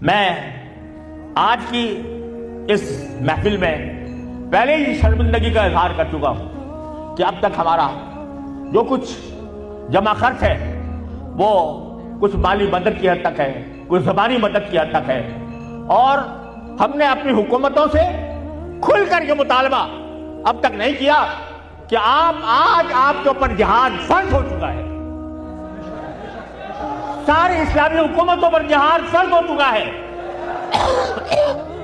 میں آج کی اس محفل میں پہلے ہی شرمندگی کا اظہار کر چکا ہوں کہ اب تک ہمارا جو کچھ جمع خرچ ہے وہ کچھ مالی مدد کی حد تک ہے، کچھ زبانی مدد کی حد تک ہے، اور ہم نے اپنی حکومتوں سے کھل کر یہ مطالبہ اب تک نہیں کیا کہ آج آپ کے اوپر جہاد فرض ہو چکا ہے، ساری اسلامی حکومتوں پر جہاد فرض ہو چکا ہے،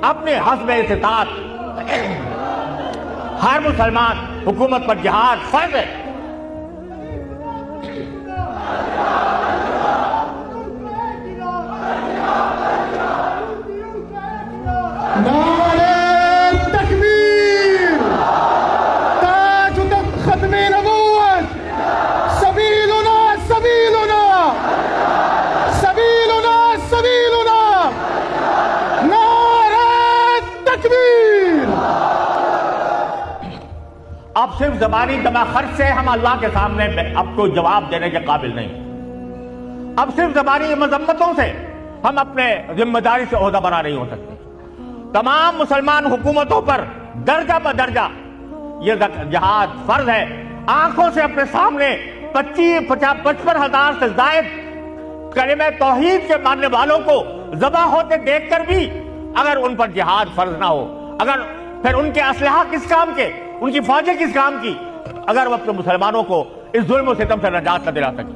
اپنے حسب استطاعت ہر مسلمان حکومت پر جہاد فرض ہے۔ نعرہ تکبیر، تاج ختم نبوت، سبیلنا سبیلنا، سبیلنا سبیلنا، نعرہ تکبیر۔ اب صرف زبانی جمع خرچ سے ہم اللہ کے سامنے اب کوئی جواب دینے کے قابل نہیں، اب صرف زبانی مذمتوں سے ہم اپنے ذمہ داری سے عہدہ برا نہیں ہو سکتے۔ تمام مسلمان حکومتوں پر درجہ بدرجہ یہ جہاد فرض ہے۔ آنکھوں سے اپنے سامنے 55,000 سے زائد کلمہ توحید کے ماننے والوں کو ذبح ہوتے دیکھ کر بھی اگر ان پر جہاد فرض نہ ہو، اگر پھر ان کے اسلحہ کس کام کے، ان کی فوجیں کس کام کی، اگر وہ اپنے مسلمانوں کو اس ظلم و ستم سے نجات نہ دلا سکے۔